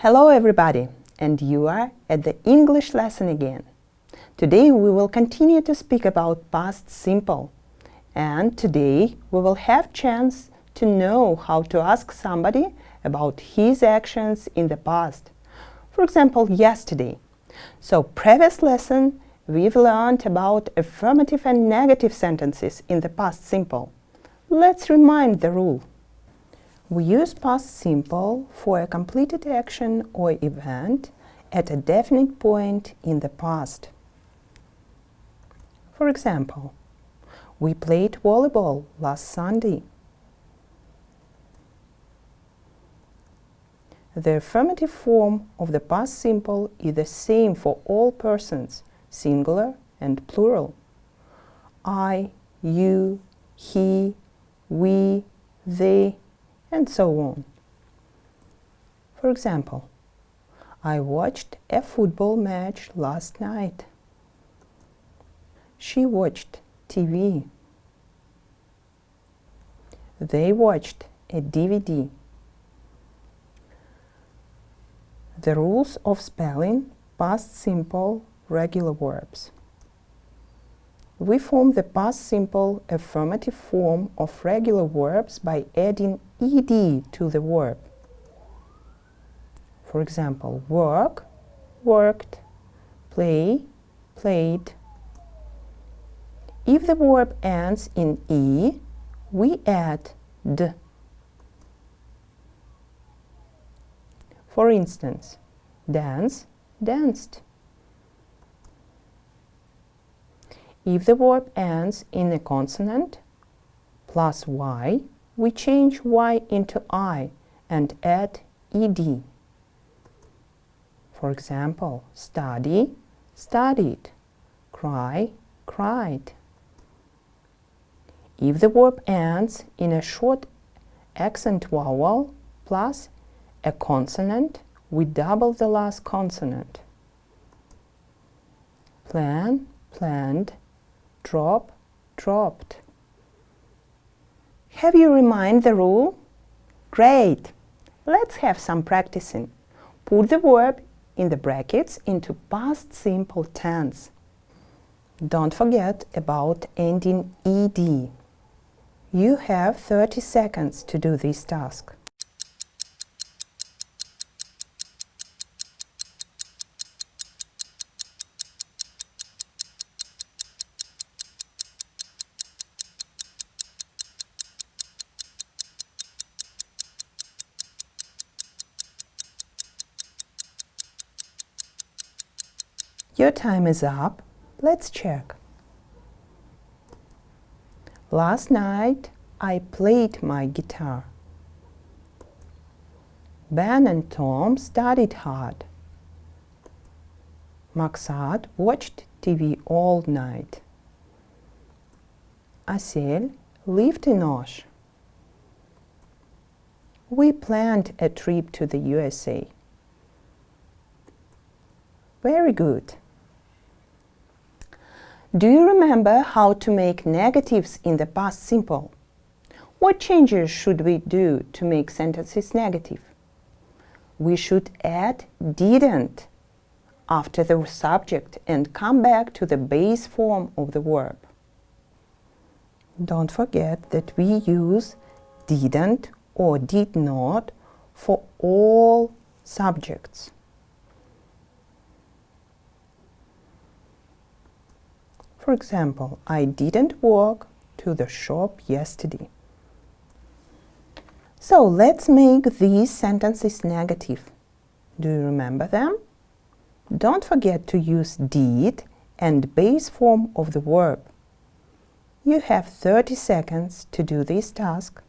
Hello everybody, and you are at the English lesson again. Today we will continue to speak about past simple, and today we will have chance to know how to ask somebody about his actions in the past. For example, yesterday. So previous lesson we've learned about affirmative and negative sentences in the past simple. Let's remind the rule. We use past simple for a completed action or event at a definite point in the past. For example, we played volleyball last Sunday. The affirmative form of the past simple is the same for all persons, singular and plural. I, you, he, we, they, and so on. For example, I watched a football match last night. She watched TV. They watched a DVD. The rules of spelling past simple regular verbs. We form the past simple affirmative form of regular verbs by adding ed to the verb. For example, work, worked, play, played. If the verb ends in e, we add d. For instance, dance, danced. If the verb ends in a consonant plus y, we change y into I and add ed. For example, study, studied, cry, cried. If the verb ends in a short accent vowel plus a consonant, we double the last consonant. Plan, planned, drop, dropped. Have you remembered the rule? Great! Let's have some practicing. Put the verb in the brackets into past simple tense. Don't forget about ending ed. You have 30 seconds to do this task. Your time is up. Let's check. Last night I played my guitar. Ben and Tom studied hard. Maksat watched TV all night. Asel lived in Osh. We planned a trip to the USA. Very good. Do you remember how to make negatives in the past simple? What changes should we do to make sentences negative? We should add didn't after the subject and come back to the base form of the verb. Don't forget that we use didn't or did not for all subjects. For example, I didn't walk to the shop yesterday. So let's make these sentences negative. Do you remember them? Don't forget to use did and base form of the verb. You have 30 seconds to do this task.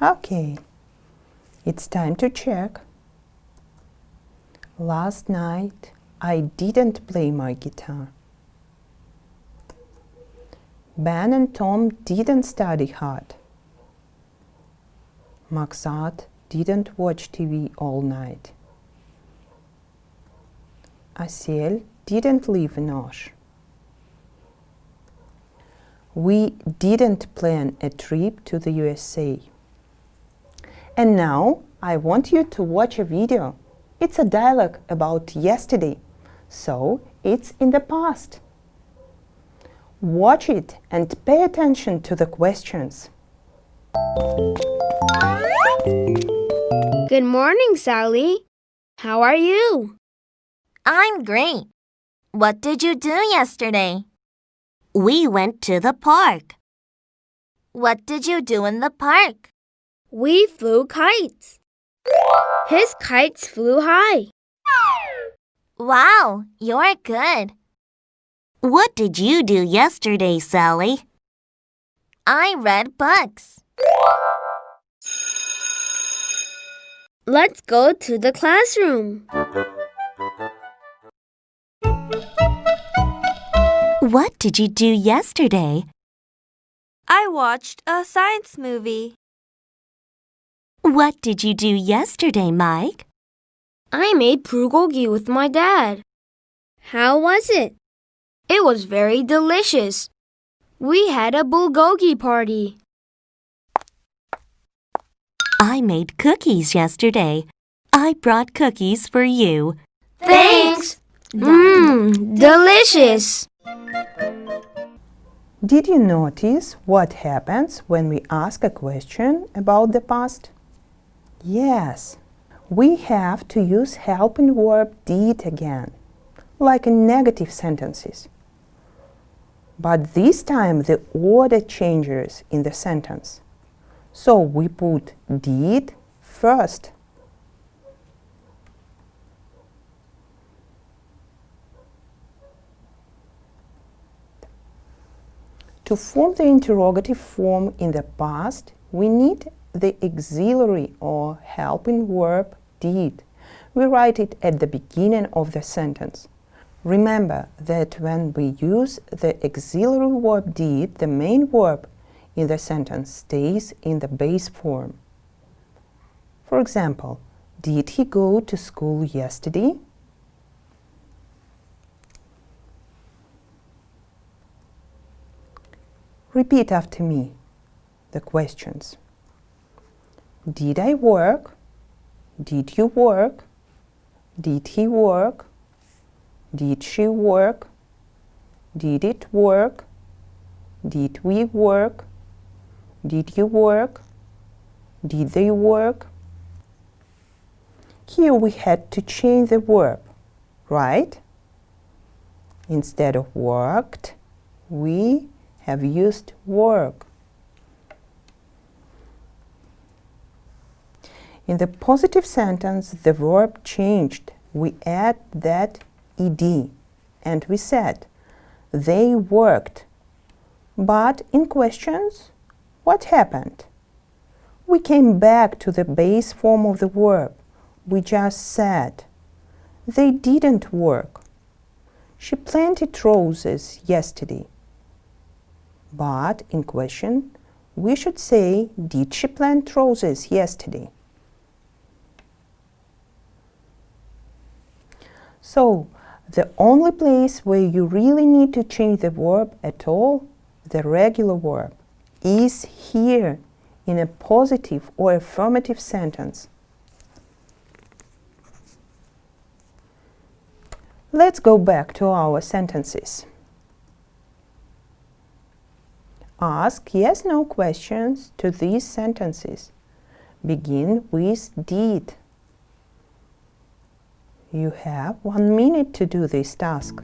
Okay, it's time to check. Last night I didn't play my guitar. Ben and Tom didn't study hard. Maksat didn't watch TV all night. Asel didn't live in Osh. We didn't plan a trip to the USA. And now I want you to watch a video. It's a dialogue about yesterday, so it's in the past. Watch it and pay attention to the questions. Good morning, Sally. How are you? I'm great. What did you do yesterday? We went to the park. What did you do in the park? We flew kites. His kites flew high. Wow, you're good. What did you do yesterday, Sally? I read books. Let's go to the classroom. What did you do yesterday? I watched a science movie. What did you do yesterday, Mike? I made bulgogi with my dad. How was it? It was very delicious. We had a bulgogi party. I made cookies yesterday. I brought cookies for you. Thanks! Delicious! Did you notice what happens when we ask a question about the past? Yes, we have to use helping verb did again, like in negative sentences. But this time the order changes in the sentence. So we put did first. To form the interrogative form in the past, we need the auxiliary or helping verb did. We write it at the beginning of the sentence. Remember that when we use the auxiliary verb did, the main verb in the sentence stays in the base form. For example, did he go to school yesterday? Repeat after me the questions. Did I work? Did you work? Did he work? Did she work? Did it work? Did we work? Did you work? Did they work? Here we had to change the verb, right? Instead of worked, we have used work. In the positive sentence, the verb changed. We add that ed and we said, they worked. But in questions, what happened? We came back to the base form of the verb. We just said, they didn't work. She planted roses yesterday. But in question, we should say, did she plant roses yesterday? So, the only place where you really need to change the verb at all, the regular verb, is here in a positive or affirmative sentence. Let's go back to our sentences. Ask yes/no questions to these sentences. Begin with did. You have 1 minute to do this task.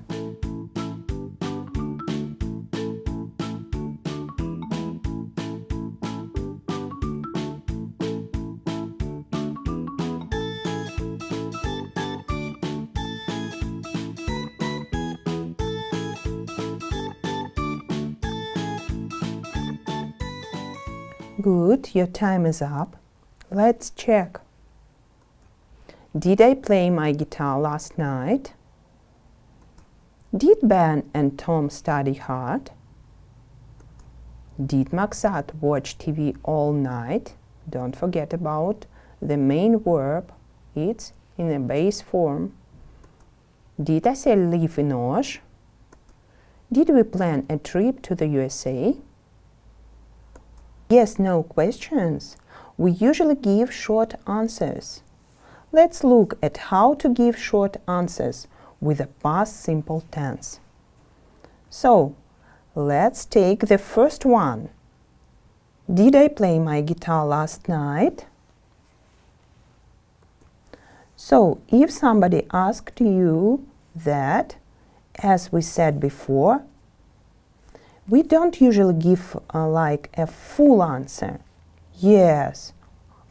Good, your time is up. Let's check. Did I play my guitar last night? Did Ben and Tom study hard? Did Maksat watch TV all night? Don't forget about the main verb. It's in a base form. Did Asel live in Osh? Did we plan a trip to the USA? Yes/no questions. We usually give short answers. Let's look at how to give short answers with the past simple tense. So, let's take the first one. Did I play my guitar last night? So, if somebody asked you that, as we said before, we don't usually give like a full answer. Yes,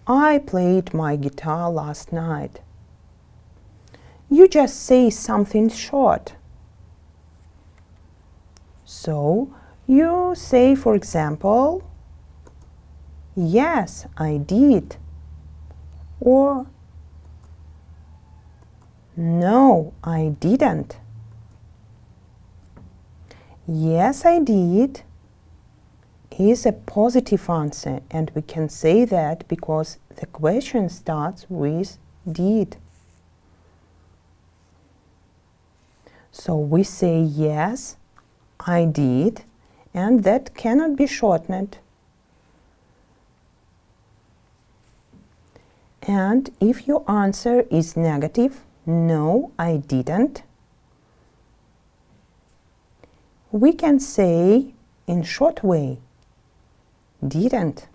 I played my guitar last night. You just say something short. So, you say, for example, yes, I did, or no, I didn't. Yes, I did is a positive answer, and we can say that because the question starts with did. So we say yes, I did, and that cannot be shortened. And if your answer is negative, no, I didn't, we can say in short way, didn't.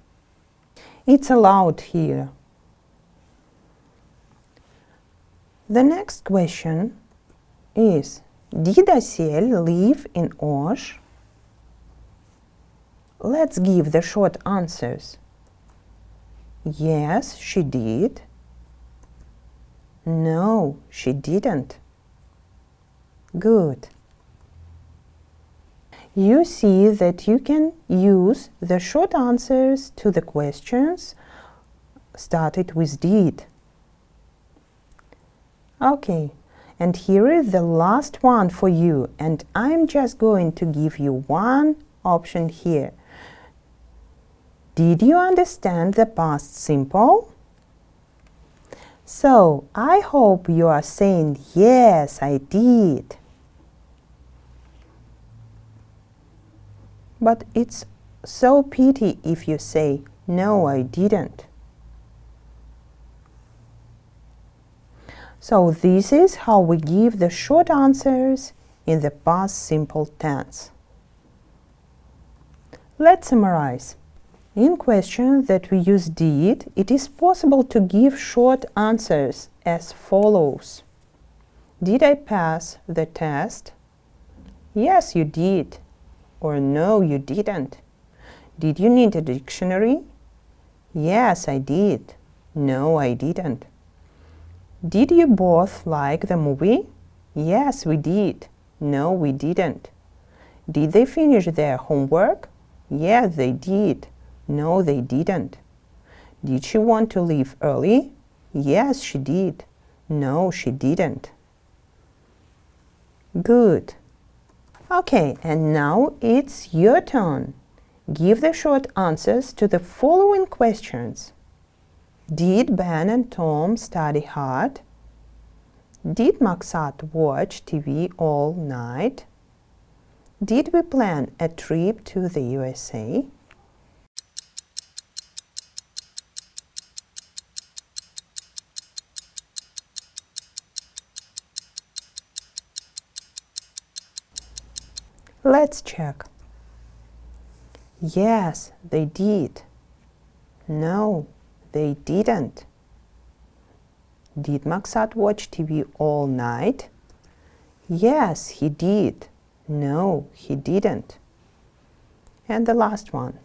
It's allowed here. The next question is, did Asel live in Osh? Let's give the short answers. Yes, she did. No, she didn't. Good. You see that you can use the short answers to the questions started with did. Okay, and here is the last one for you, and I'm just going to give you one option here. Did you understand the past simple? So, I hope you are saying, yes, I did. But it's so pity if you say, no, I didn't. So this is how we give the short answers in the past simple tense. Let's summarize. In questions that we use did, it is possible to give short answers as follows. Did I pass the test? Yes, you did. Or no, you didn't. Did you need a dictionary? Yes, I did. No, I didn't. Did you both like the movie? Yes, we did. No, we didn't. Did they finish their homework? Yes, they did. No, they didn't. Did she want to leave early? Yes, she did. No, she didn't. Good. Okay, and now it's your turn. Give the short answers to the following questions. Did Ben and Tom study hard? Did Maksat watch TV all night? Did we plan a trip to the USA? Let's check. Yes, they did. No, they didn't. Did Maksat watch TV all night? Yes, he did. No, he didn't. And the last one.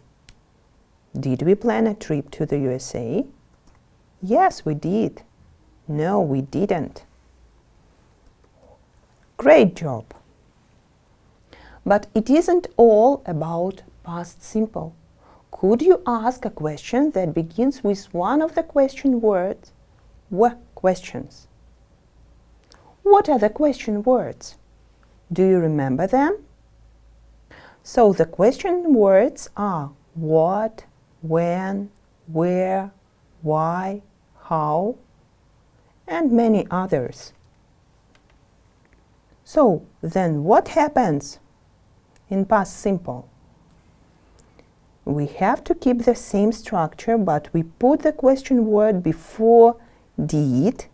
Did we plan a trip to the USA? Yes, we did. No, we didn't. Great job! But it isn't all about past simple. Could you ask a question that begins with one of the question words? Questions. What are the question words? Do you remember them? So the question words are what, when, where, why, how, and many others. So then what happens in past simple? We have to keep the same structure, but we put the question word before did,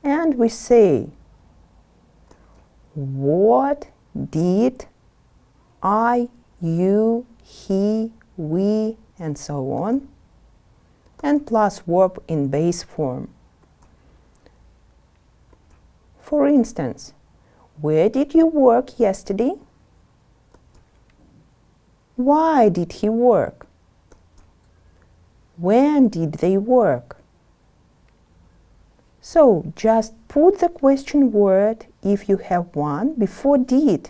and we say, what did I, you, he, we, and so on, and plus verb in base form. For instance, where did you work yesterday? Why did he work? When did they work? So just put the question word, if you have one, before did.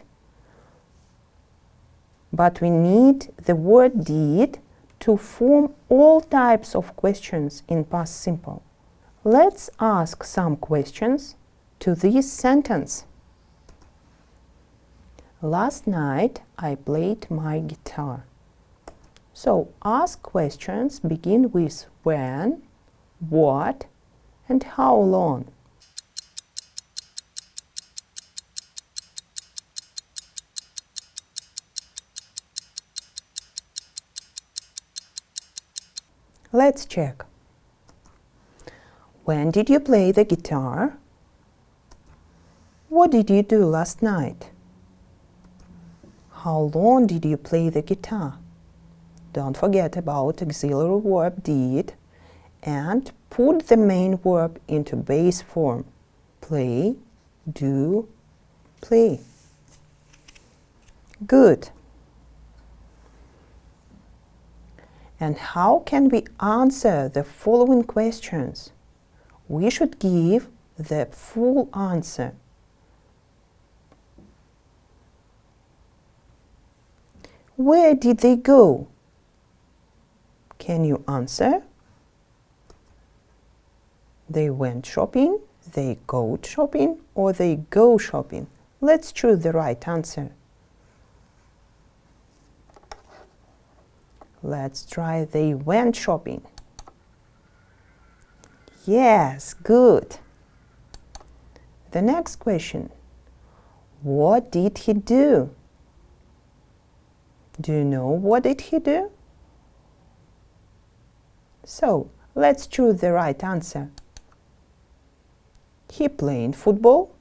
But we need the word did to form all types of questions in past simple. Let's ask some questions to this sentence. Last night I played my guitar. So ask questions begin with when, what, and how long. Let's check. When did you play the guitar? What did you do last night? How long did you play the guitar? Don't forget about auxiliary verb did and put the main verb into base form. Play, do, play. Good. And how can we answer the following questions? We should give the full answer. Where did they go? Can you answer? They went shopping, they go shopping, or they go shopping. Let's choose the right answer. Let's try they went shopping. Yes, good. The next question. What did he do? Do you know what did he do? So, let's choose the right answer. He played football.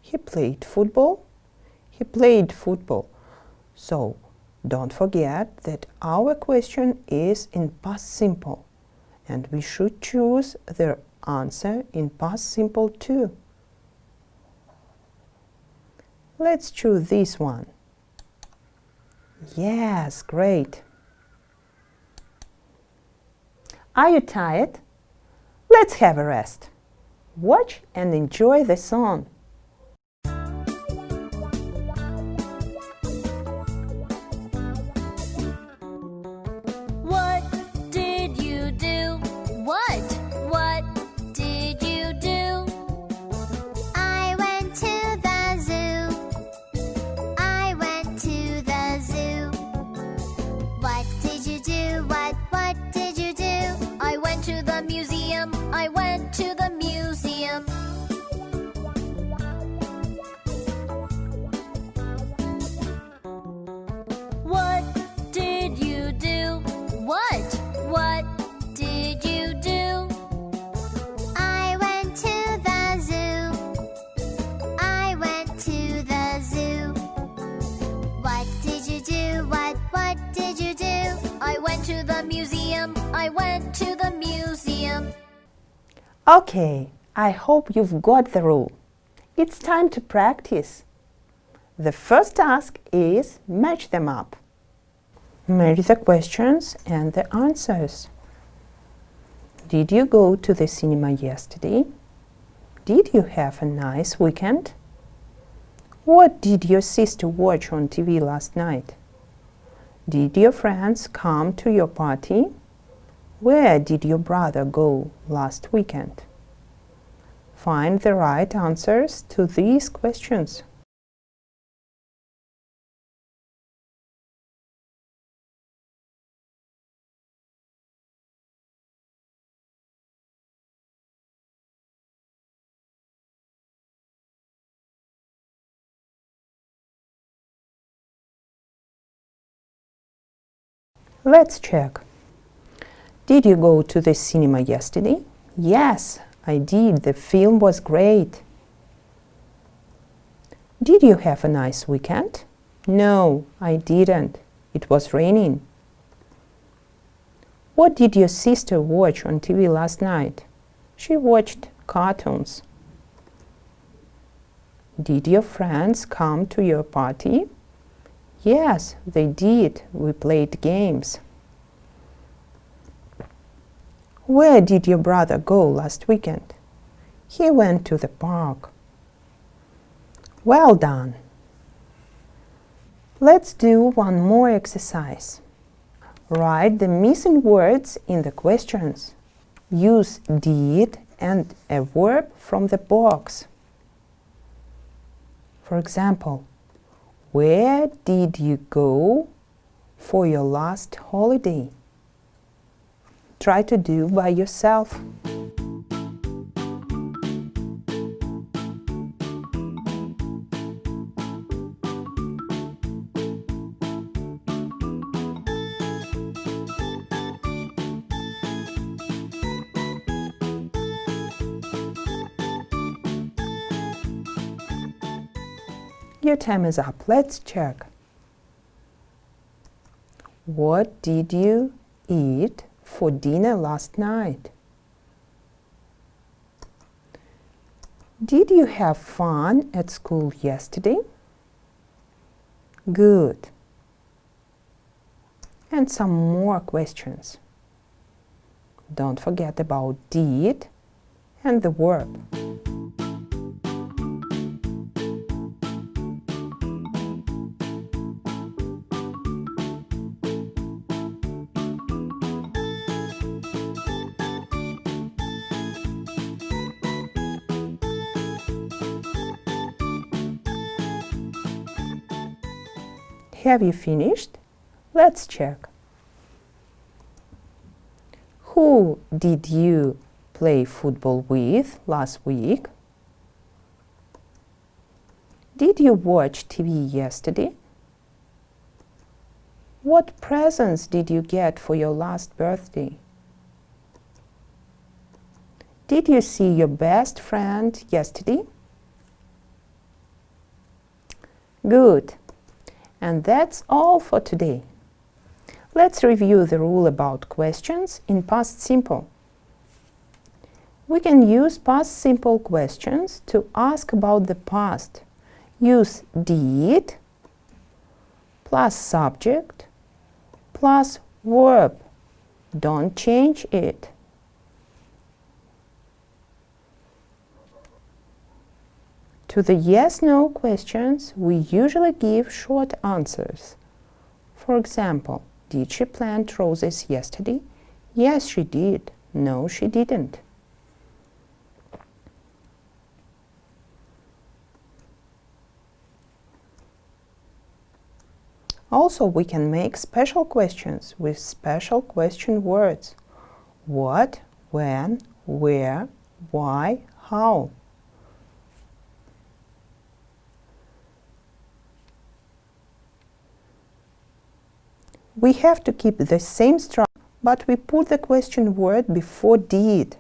He played football. He played football. So, don't forget that our question is in past simple, and we should choose the answer in past simple too. Let's choose this one. Yes, great. Are you tired? Let's have a rest. Watch and enjoy the song. What did you do? What did you do? I went to the zoo. I went to the zoo. What did you do? What did you do? I went to the museum. I went to the museum. What did you do? What did you do? I went to the zoo. I went to the zoo. What did you do? What did you do? I went to the museum. I went to the museum. Okay, I hope you've got the rule. It's time to practice. The first task is match them up. Match the questions and the answers. Did you go to the cinema yesterday? Did you have a nice weekend? What did your sister watch on TV last night? Did your friends come to your party? Where did your brother go last weekend? Find the right answers to these questions. Let's check. Did you go to the cinema yesterday? Yes, I did. The film was great. Did you have a nice weekend? No, I didn't. It was raining. What did your sister watch on TV last night? She watched cartoons. Did your friends come to your party? Yes, they did. We played games. Where did your brother go last weekend? He went to the park. Well done. Let's do one more exercise. Write the missing words in the questions. Use did and a verb from the box. For example, where did you go for your last holiday? Try to do by yourself. Your time is up. Let's check. What did you eat for dinner last night? Did you have fun at school yesterday? Good. And some more questions. Don't forget about did and the verb. Have you finished? Let's check. Who did you play football with last week? Did you watch TV yesterday? What presents did you get for your last birthday? Did you see your best friend yesterday? Good. And that's all for today. Let's review the rule about questions in past simple. We can use past simple questions to ask about the past. Use did plus subject plus verb. Don't change it. To the yes-no questions, we usually give short answers. For example, did she plant roses yesterday? Yes, she did. No, she didn't. Also, we can make special questions with special question words. What, when, where, why, how. We have to keep the same structure, but we put the question word before did.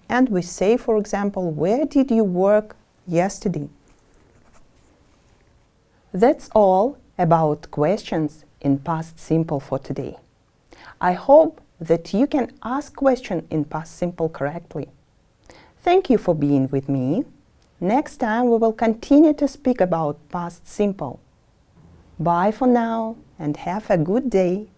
And we say, for example, where did you work yesterday? That's all about questions in past simple for today. I hope that you can ask questions in past simple correctly. Thank you for being with me. Next time we will continue to speak about past simple. Bye for now and have a good day.